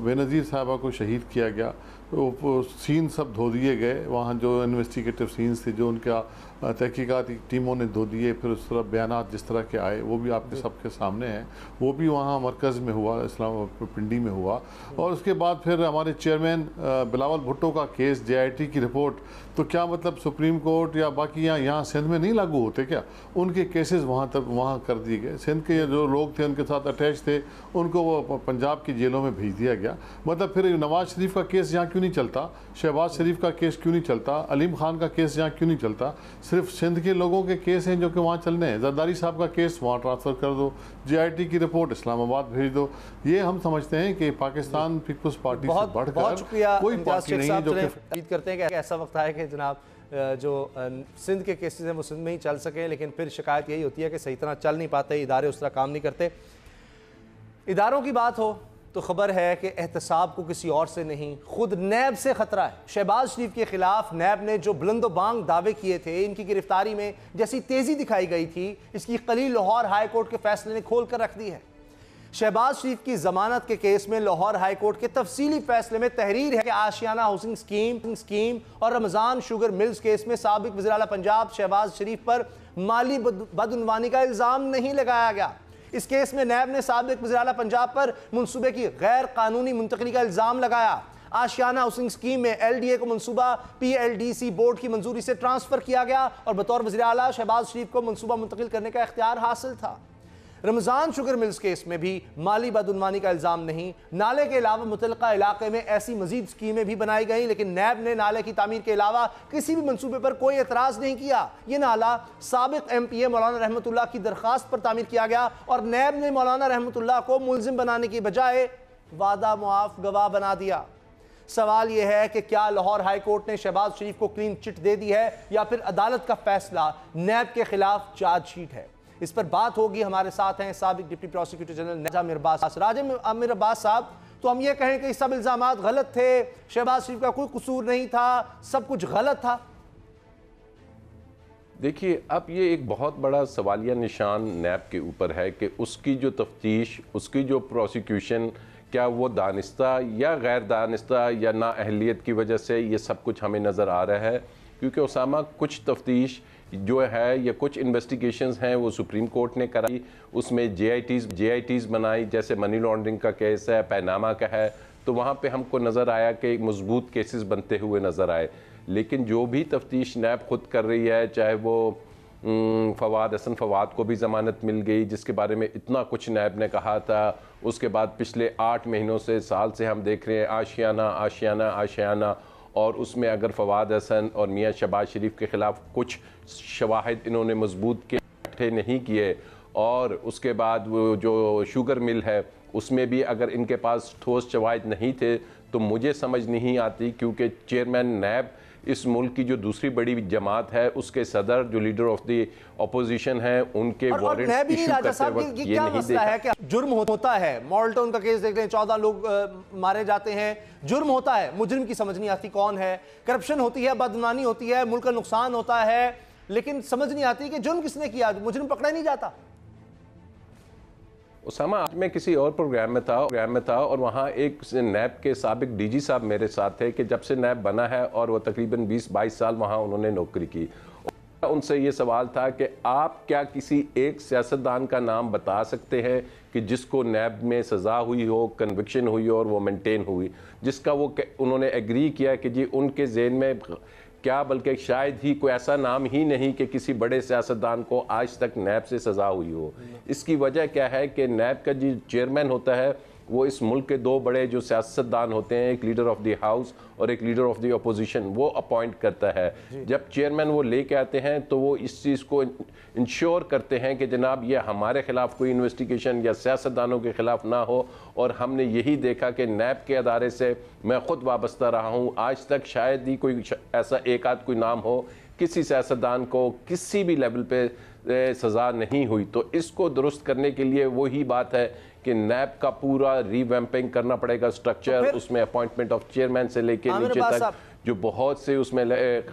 [SPEAKER 7] बेनज़ीर साहबा को शहीद किया गया, वो सीन सब धो दिए गए, वहाँ जो इन्वेस्टिगेटिव सीन्स थे, जो उनका तहकीकाती टीमों ने धो दिए। फिर उस तरह बयानात जिस तरह के आए वो भी आपके सबके सामने हैं। वो भी वहाँ मरकज़ में हुआ, इस्लाम पिंडी में हुआ। और उसके बाद फिर हमारे चेयरमैन बिलावल भुट्टो का केस, JIT की रिपोर्ट, तो क्या मतलब सुप्रीम कोर्ट या बाकी यहाँ सिंध में नहीं लागू होते क्या? उनके केसेस वहाँ कर दिए गए। सिंध के जो लोग थे उनके साथ अटैच थे, उनको वो पंजाब की जेलों में भेज दिया गया। मतलब फिर नवाज शरीफ का केस यहाँ क्यों नहीं चलता, शहबाज शरीफ का केस क्यों नहीं चलता, अलीम खान का केस यहाँ क्यों नहीं चलता? सिर्फ सिंध के लोगों के केस हैं जो कि वहाँ चलने हैं। जरदारी साहब का केस वहाँ ट्रांसफ़र कर दो, JIT की रिपोर्ट इस्लामाबाद भेज दो। ये हम समझते हैं कि पाकिस्तान पीपल्स पार्टी से बढ़कर कोई पार्टी नहीं है जो
[SPEAKER 2] उम्मीद करते हैं कि ऐसा वक्त आए कि जनाब जो सिंध के केसेस हैं वो सिंध में ही चल सकें। लेकिन फिर शिकायत यही होती है कि सही तरह चल नहीं पाते, इदारे उस तरह काम नहीं करते। इदारों की बात हो तो खबर है कि एहतसाब को किसी और से नहीं, खुद नैब से खतरा है। शहबाज शरीफ के खिलाफ नैब ने जो बुलंदोबांग दावे किए थे, इनकी गिरफ्तारी में जैसी तेजी दिखाई गई थी, इसकी कलील लाहौर हाई कोर्ट के फैसले ने खोल कर रख दी है। शहबाज शरीफ की जमानत के केस में लाहौर हाई कोर्ट के तफसीली फैसले में तहरीर है कि आशियाना हाउसिंग स्कीम और रमजान शुगर मिल्स केस में साबिक वज़ीर आला पंजाब शहबाज शरीफ पर माली बदउनवानी का इल्ज़ाम नहीं लगाया गया। इस केस में नैब ने साबिक वज़ीर आला पंजाब पर मनसूबे की गैर कानूनी मुंतकली का इल्ज़ाम लगाया। आशियाना हाउसिंग स्कीम में LDA को मनसूबा PLDC बोर्ड की मंजूरी से ट्रांसफर किया गया और बतौर वज़ीर आला शहबाज शरीफ को मनसूबा मुंतकिल करने का इख्तियार हासिल था। रमजान शुगर मिल्स केस में भी माली बदउनवानी का इल्ज़ाम नहीं, नाले के अलावा मुतल्लिका इलाके में ऐसी मजीद स्कीमें भी बनाई गई, लेकिन नैब ने नाले की तामीर के अलावा किसी भी मनसूबे पर कोई एतराज़ नहीं किया। ये नाला साबिक MPA मौलाना रहमतुल्लाह की दरख्वास्त पर तामीर किया गया और नैब ने मौलाना रहमतुल्लाह को मुल्जिम बनाने की बजाय वादा मुआफ गवाह बना दिया। सवाल यह है कि क्या लाहौर हाई कोर्ट ने शहबाज शरीफ को क्लीन चिट दे दी है या फिर अदालत का फैसला नैब के खिलाफ चार्जशीट है? इस पर बात होगी। हमारे साथ हैं साबिक डिप्टी प्रोसिक्यूटर जनरल राजा आमिर अब्बास साहब। तो हम ये कहें कि सब इल्जामात गलत थे, शहबाज शरीफ का कोई कसूर नहीं था, सब कुछ गलत था?
[SPEAKER 8] देखिए, अब ये एक बहुत बड़ा सवालिया निशान नैब के ऊपर है कि उसकी जो तफ्तीश, उसकी जो प्रोसिक्यूशन, क्या वो दानिस्ता या गैर दानिस्ता या नाअहलियत की वजह से ये सब कुछ हमें नज़र आ रहा है। क्योंकि उसामा कुछ तफ्तीश जो है या कुछ इन्वेस्टिगेशंस हैं वो सुप्रीम कोर्ट ने कराई, उसमें JITs बनाई, जैसे मनी लॉन्ड्रिंग का केस है, पैनामा का है, तो वहाँ पे हमको नज़र आया कि मजबूत केसेस बनते हुए नज़र आए। लेकिन जो भी तफ्तीश नैब खुद कर रही है, चाहे वो फवाद को भी ज़मानत मिल गई जिसके बारे में इतना कुछ नैब ने कहा था, उसके बाद पिछले 8 महीनों से साल से हम देख रहे हैं आशियाना, और उसमें अगर फवाद हसन और मियाँ शहबाज शरीफ के ख़िलाफ़ कुछ शवाहिद इन्होंने मजबूत के इकट्ठे नहीं किए, और उसके बाद वो जो शुगर मिल है उसमें भी अगर इनके पास ठोस शवाहिद नहीं थे तो मुझे समझ नहीं आती, क्योंकि चेयरमैन नैब इस मुल्क की जो दूसरी बड़ी जमात है उसके सदर जो लीडर ऑफ द अपोजिशन है उनके वारंट इशू करते वक्त ये नहीं देखा है कि
[SPEAKER 2] जुर्म होता है। मॉल्टन का केस देख रहे हैं, 14 लोग मारे जाते हैं, जुर्म होता है, मुजरिम की समझ नहीं आती कौन है, करप्शन होती है, बदनामी होती है, मुल्क का नुकसान होता है, लेकिन समझ नहीं आती कि जुर्म किसने किया, मुजरिम पकड़ा नहीं जाता।
[SPEAKER 8] उसामा, आज मैं किसी और प्रोग्राम में था और वहाँ एक नैब के साबिक DG साहब मेरे साथ थे कि जब से नैब बना है और वो तकरीबन 20-22 साल वहाँ उन्होंने नौकरी की। उनसे ये सवाल था कि आप क्या किसी एक सियासतदान का नाम बता सकते हैं कि जिसको नैब में सज़ा हुई हो, कन्विक्शन हुई हो और वो मेंटेन हुई, जिसका वो उन्होंने एग्री किया कि जी उनके ज़हन में क्या, बल्कि शायद ही कोई ऐसा नाम ही नहीं कि किसी बड़े सियासतदान को आज तक नैब से सज़ा हुई हो। इसकी वजह क्या है कि नैब का जो चेयरमैन होता है वो इस मुल्क के 2 बड़े जो सियासतदान होते हैं, एक लीडर ऑफ द हाउस और एक लीडर ऑफ द अपोजिशन, वो अपॉइंट करता है। जब चेयरमैन वो लेके आते हैं तो वो इस चीज़ को इंश्योर करते हैं कि जनाब ये हमारे ख़िलाफ़ कोई इन्वेस्टिगेशन या सियासतदानों के ख़िलाफ़ ना हो। और हमने यही देखा कि नैब के अदारे से मैं ख़ुद वाबस्ता रहा हूँ, आज तक शायद ही कोई ऐसा एक आध कोई नाम हो किसी सियासतदान को किसी भी लेवल पे सज़ा नहीं हुई। तो इसको दुरुस्त करने के लिए वही बात है कि नैब का पूरा रीवैम्पिंग करना पड़ेगा स्ट्रक्चर, उसमें अपॉइंटमेंट ऑफ चेयरमैन से लेके नीचे तक जो बहुत से उसमें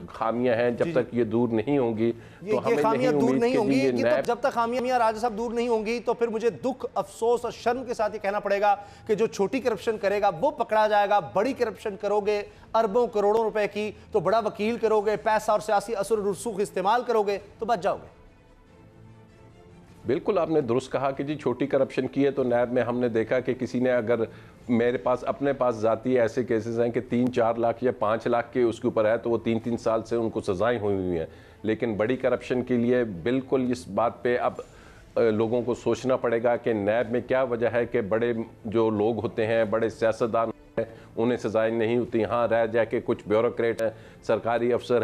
[SPEAKER 8] खामियां हैं, जब तक ये दूर नहीं होंगी तो हमें नहीं दूर नहीं होंगी।
[SPEAKER 2] जब तक खामियां राजा साहब दूर नहीं होंगी तो फिर मुझे दुख, अफसोस और शर्म के साथ ये कहना पड़ेगा कि जो छोटी करप्शन करेगा वो पकड़ा जाएगा, बड़ी करप्शन करोगे अरबों करोड़ों रुपए की तो बड़ा वकील करोगे, पैसा और सियासी असर रसूख इस्तेमाल करोगे तो बच जाओगे।
[SPEAKER 8] बिल्कुल आपने दुरुस्त कहा कि जी छोटी करप्शन की है तो नैब में हमने देखा कि किसी ने, अगर मेरे पास अपने पास जाती ऐसे केसेस हैं कि 3-4 लाख या 5 लाख के उसके ऊपर है तो वो 3-3 साल से उनको सजाएं हुई हैं। लेकिन बड़ी करप्शन के लिए बिल्कुल इस बात पे अब लोगों को सोचना पड़ेगा कि नैब में क्या वजह है कि बड़े जो लोग होते हैं, बड़े सियासतदान उन्हें सजाएं नहीं होती। हाँ, रह जाके कुछ ब्यूरोक्रेट हैं, सरकारी अफसर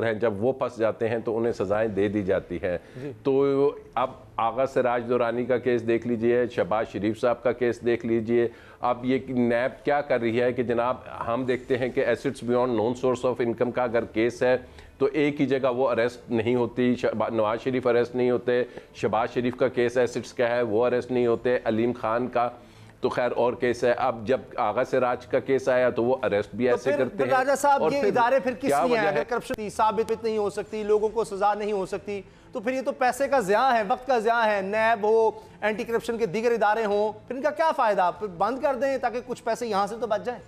[SPEAKER 8] हैं, जब वो फंस जाते हैं तो उन्हें सजाएं दे दी जाती हैं। तो अब आगा सिराज दुरानी का केस देख लीजिए, शहबाज शरीफ साहब का केस देख लीजिए। अब ये नैब क्या कर रही है कि जनाब हम देखते हैं कि assets beyond non source of income का अगर केस है तो एक ही जगह वो अरेस्ट नहीं होती, नवाज शरीफ अरेस्ट नहीं होते, शहबाज शरीफ का केस एसेट्स का है वो अरेस्ट नहीं होते, अलीम खान का तो खैर और केस है। अब जब आगा सिराज का केस आया तो वो अरेस्ट भी ऐसे करते हैं।
[SPEAKER 2] राजा साहब ये इदारे फिर किस लिए हैं? अगर करप्शन साबित नहीं हो सकती, लोगों को सजा नहीं हो सकती, तो फिर ये तो पैसे का ज़िया है, वक्त का ज़िया है। नैब हो, एंटी करप्शन के दीगर इदारे हों, फिर इनका क्या फ़ायदा? बंद कर दें ताकि कुछ पैसे यहाँ से तो बच जाएं।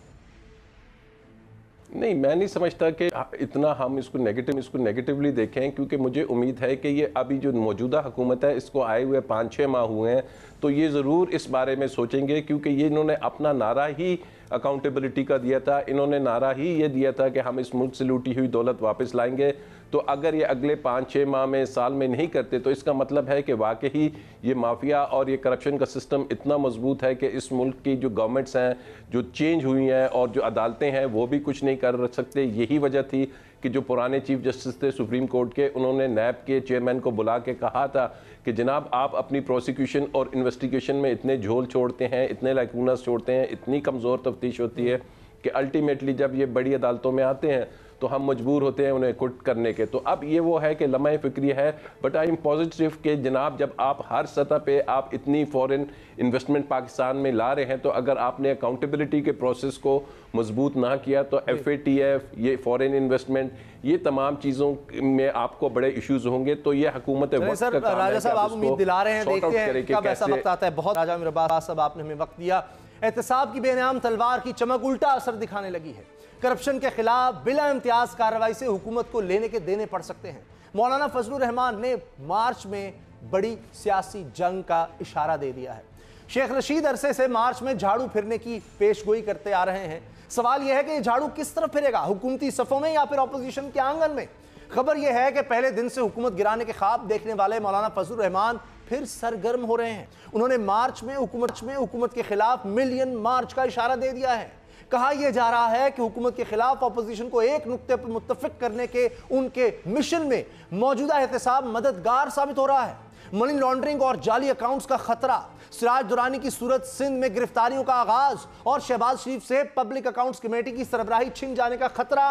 [SPEAKER 8] नहीं, मैं नहीं समझता कि इतना हम इसको नेगेटिवली देखें, क्योंकि मुझे उम्मीद है कि ये अभी जो मौजूदा हुकूमत है इसको आए हुए 5-6 माह हुए हैं तो ये ज़रूर इस बारे में सोचेंगे, क्योंकि ये इन्होंने अपना नारा ही अकाउंटेबिलिटी का दिया था, इन्होंने नारा ही ये दिया था कि हम इस मुल्क से लूटी हुई दौलत वापस लाएंगे। तो अगर ये अगले 5-6 माह में, साल में नहीं करते तो इसका मतलब है कि वाकई ये माफिया और ये करप्शन का सिस्टम इतना मजबूत है कि इस मुल्क की जो गवर्नमेंट्स हैं जो चेंज हुई हैं और जो अदालतें हैं वो भी कुछ नहीं कर सकते। यही वजह थी कि जो पुराने चीफ जस्टिस थे सुप्रीम कोर्ट के, उन्होंने नैब के चेयरमैन को बुला के कहा था कि जनाब आप अपनी प्रोसिक्यूशन और इन्वेस्टिगेशन में इतने झोल छोड़ते हैं, इतने लाइकूनस छोड़ते हैं, इतनी कमज़ोर तफ्तीश होती है कि अल्टीमेटली जब ये बड़ी अदालतों में आते हैं तो हम मजबूर होते हैं उन्हें क्विट करने के। तो अब ये वो है कि लम्हा फिक्री है, बट आई एम पॉजिटिव कि जनाब जब आप हर सतह पे आप इतनी फॉरेन इन्वेस्टमेंट पाकिस्तान में ला रहे हैं, तो अगर आपने अकाउंटेबिलिटी के प्रोसेस को मजबूत ना किया तो FATF, ये फॉरेन इन्वेस्टमेंट, ये तमाम चीज़ों में आपको बड़े इश्यूज होंगे। तो ये हुकूमत
[SPEAKER 2] सर राजा साहब आप उम्मीद दिला रहे हैं, देखते हैं कब ऐसा वक्त आता है। बहुत राजा अमीर अब्बास साहब आपने हमें वक्त दिया। एहतसाब की बेनाम तलवार की चमक उल्टा असर दिखाने लगी है। करप्शन के खिलाफ बिला इम्तियाज कार्रवाई से हुकूमत को लेने के देने पड़ सकते हैं। मौलाना फजलुर रहमान ने मार्च में बड़ी सियासी जंग का इशारा दे दिया है। शेख रशीद अरसे से मार्च में झाड़ू फिरने की पेशगोई करते आ रहे हैं। सवाल यह है कि झाड़ू किस तरफ फिरेगा, हुकूमती सफों में या फिर ऑपोजिशन के आंगन में। खबर यह है कि पहले दिन से हुकूमत गिराने के ख्वाब देखने वाले मौलाना फजलुर रहमान फिर सरगर्म हो रहे हैं। उन्होंने मार्च में हुकूमत के खिलाफ मिलियन मार्च का इशारा दे दिया है। कहा यह जा रहा है कि हुकूमत के खिलाफ अपोजिशन को एक नुक्ते पर मुत्तफिक करने के उनके मिशन में मौजूदा एहतसाब मददगार साबित हो रहा है। मनी लॉन्ड्रिंग और जाली अकाउंट्स का खतरा, सिराज दुरानी की सूरत सिंध में गिरफ्तारियों का आगाज और शहबाज शरीफ से पब्लिक अकाउंट्स कमेटी की सरबराही छिन जाने का खतरा,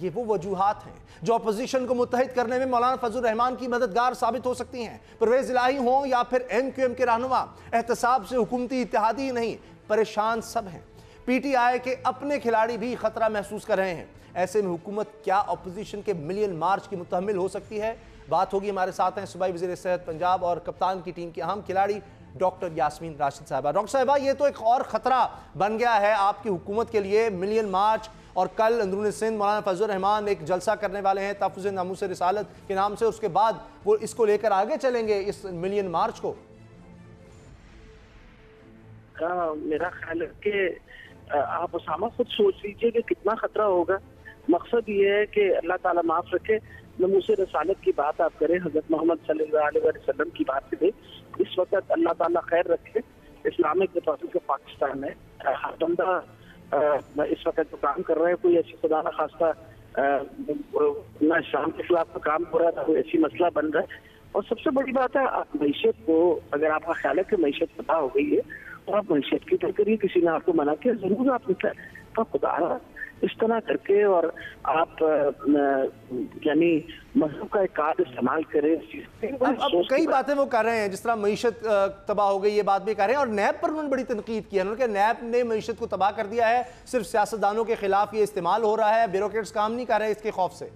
[SPEAKER 2] ये वो वजूहात हैं जो अपोजिशन को मुत्तहिद करने में मौलाना फजलुर रहमान की मददगार साबित हो सकती हैं। परवेज इलाही हो या फिर MQM के रहनुमा, एहतसाब से हुकूमती इत्तेहादी ही नहीं, परेशान सब हैं। PTI के अपने खिलाड़ी भी खतरा महसूस कर रहे हैं। ऐसे में हुकूमत क्या अपोजिशन के मिलियन मार्च की मुतहम्मिल हो सकती है? बात होगी। हमारे साथ हैं सूबाई वज़ीर सेहत पंजाब और कप्तान की टीम की अहम खिलाड़ी डॉक्टर यास्मीन राशिद साहिबा। डॉक्टर साहिबा, ये तो एक और खतरा बन गया है आपकी हुकूमत के लिए, मिलियन मार्च, और कल अंदरून सिंध मौलाना फजलुर रहमान एक जलसा करने वाले हैं तहफ़्फ़ुज़ नामूस रिसालत के नाम से, उसके बाद वो इसको लेकर आगे चलेंगे इस मिलियन मार्च को।
[SPEAKER 9] मेरा ख्याल है कि आप उसामा खुद सोच लीजिए कि कितना खतरा होगा। मकसद ये है कि अल्लाह ताला माफ रखे, नमूस रसालत की बात आप करें, हजरत मोहम्मद सल्लल्लाहु अलैहि वसल्लम की बात करें, इस वक्त अल्लाह ताला खैर रखे इस्लामिक रिपब्लिक ऑफ पाकिस्तान में हर बंदा इस वक्त जो काम कर रहे हैं, कोई ऐसी खुदा न खास्ता ना इस्लाम के खिलाफ काम हो रहा है, कोई ऐसी मसला बन रहा है। और सबसे बड़ी बात है, आप मईशत को, अगर आपका ख्याल है कि मईशत तबाह हो गई है तो आप मईशत की तरह करिए। किसी ने आपको मना किया, जरूर आप निकले, तो खुदा इस तरह करके और आप यानी मजहब का एक कार्ड इस्तेमाल करें।
[SPEAKER 2] अब कई बातें वो कर रहे हैं, जिस तरह मईशत तबाह हो गई, ये बात भी कर रहे हैं। और नैब पर उन्होंने बड़ी तनकीद की है। उन्होंने कहा नैब ने मईशत को तबाह कर दिया है, सिर्फ सियासतदानों के खिलाफ ये इस्तेमाल हो रहा है, ब्यूरोक्रेट्स काम नहीं कर रहे इसके खौफ से।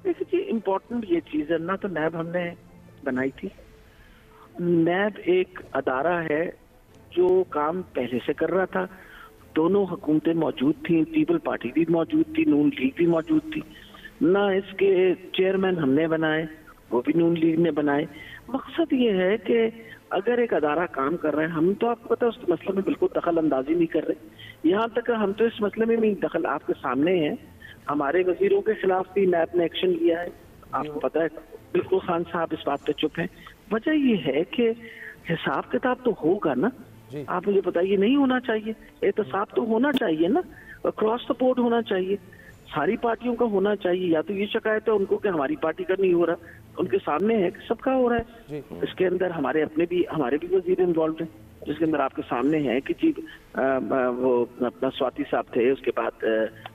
[SPEAKER 9] देखिए, इम्पोर्टेंट ये चीज है ना, तो नैब हमने बनाई थी। नैब एक अदारा है जो काम पहले से कर रहा था। दोनों हुकूमतें मौजूद थी, पीपल पार्टी भी मौजूद थी, नून लीग भी मौजूद थी ना। इसके चेयरमैन हमने बनाए, वो भी नून लीग ने बनाए। मकसद ये है कि अगर एक अदारा काम कर रहा है, हम तो आपको पता है उस मसले में बिल्कुल दखल अंदाजी नहीं कर रहे। यहाँ तक हम तो इस मसले में भी दखल आपके सामने है। हमारे वजीरों के खिलाफ भी नैब ने एक्शन लिया है, आपको पता है। बिल्कुल खान साहब इस बात पे चुप हैं। वजह ये है कि हिसाब किताब तो होगा ना। आप मुझे बताइए, नहीं होना चाहिए? एहतसाब तो होना चाहिए ना, क्रॉस द बोर्ड होना चाहिए, सारी पार्टियों का होना चाहिए। या तो ये शिकायत है उनको कि हमारी पार्टी का नहीं हो रहा, उनके सामने है कि सबका हो रहा है। इसके अंदर हमारे भी वजीर इन्वॉल्व हैं, जिसके अंदर आपके सामने है कि जी वो अपना स्वाति साहब थे, उसके बाद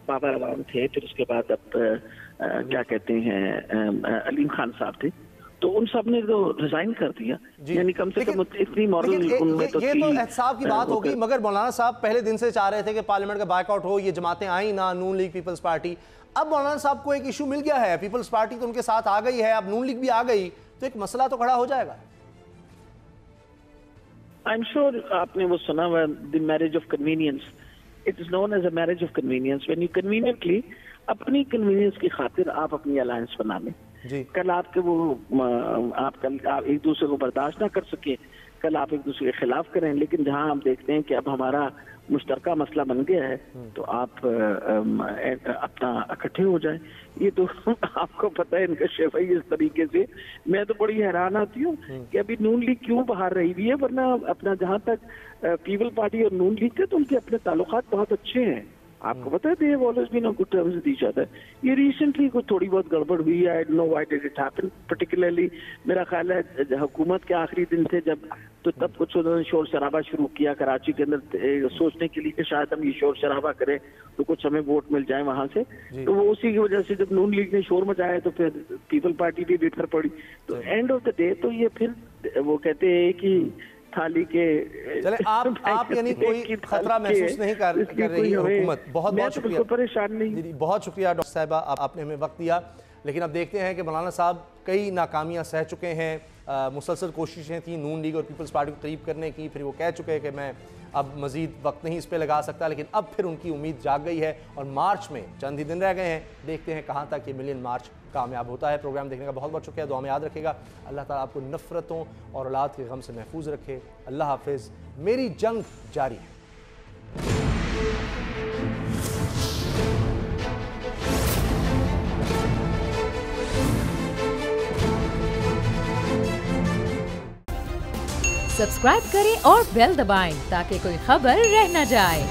[SPEAKER 9] बाबा रवान थे, फिर उसके बाद अब क्या कहते हैं अलीम खान साहब थे। तो उन सब ने तो रिजाइन कर दिया, यानी कम से कम इतनी मॉरल उनमें तो
[SPEAKER 2] ये तो एहतसाब की बात होगी। मगर मौलाना साहब पहले दिन से चाह रहे थे कि पार्लियामेंट का बायकआउट हो, ये जमातें आई ना, नून लीग, पीपल्स पार्टी। अब मौलाना साहब को एक इशू मिल गया है, पीपल्स पार्टी तो उनके साथ आ गई है, अब नून लीग भी आ गई, तो एक मसला तो खड़ा हो जाएगा।
[SPEAKER 9] आई एम श्योर आपने वो सुना हुआ, the marriage of convenience. It is known as a marriage of convenience. When you conveniently, अपनी कन्वीनियंस की खातिर आप अपनी अलायंस बना लें। कल आपके आप एक दूसरे को बर्दाश्त ना कर सके, कल आप एक दूसरे के खिलाफ करें। लेकिन जहां हम देखते हैं कि अब हमारा मुश्तरका मसला बन गया है, तो आप अपना इकट्ठे हो जाए। ये तो आपको पता है इनका शेफा इस तरीके से। मैं तो बड़ी हैरान आती हूँ कि अभी नून लीग क्यों बाहर रही हुई है, वरना अपना जहाँ तक पीपल पार्टी और नून लीग थे तो उनके अपने ताल्लुकात बहुत अच्छे हैं। आपको पता है they have always been on good terms with each other. ये रिसेंटली कुछ थोड़ी बहुत गड़बड़ हुई है, I don't know why did it happen particularly. मेरा ख्याल है हुकूमत के आखिरी दिन थे जब, तो तब कुछ उन्होंने शोर शराबा शुरू किया कराची के अंदर, सोचने के लिए कि शायद हम ये शोर शराबा करें तो कुछ हमें वोट मिल जाए वहां से। तो वो उसी की वजह से जब नून लीग ने शोर मचाया तो फिर पीपल पार्टी भी बेहतर पड़ी। तो एंड ऑफ द डे तो ये फिर वो कहते हैं कि थाली के
[SPEAKER 2] चले आप यानी कोई खतरा महसूस नहीं कर रही है हुकूमत। बहुत बहुत शुक्रिया,
[SPEAKER 9] परेशान नहीं।
[SPEAKER 2] बहुत शुक्रिया डॉक्टर साहिबा, आपने हमें वक्त दिया। लेकिन अब देखते हैं कि मौलाना साहब कई नाकामियां सह चुके हैं, मुसलसल कोशिशें थी नून लीग और पीपल्स पार्टी को करीब करने की, फिर वो कह चुके हैं कि मैं अब मज़ीद वक्त नहीं इस पर लगा सकता। लेकिन अब फिर उनकी उम्मीद जाग गई है और मार्च में चंद ही दिन रह गए हैं, देखते हैं कहाँ तक ये मिलियन मार्च कामयाब होता है। प्रोग्राम देखने का बहुत बहुत शुक्रिया, दुआ में याद रखेगा। अल्लाह ताला आपको नफ़रतों और औलाद के गम से महफूज रखे। अल्लाह हाफिज़। मेरी जंग जारी है।
[SPEAKER 1] सब्सक्राइब करें और बेल दबाएं ताकि कोई खबर रह न जाए।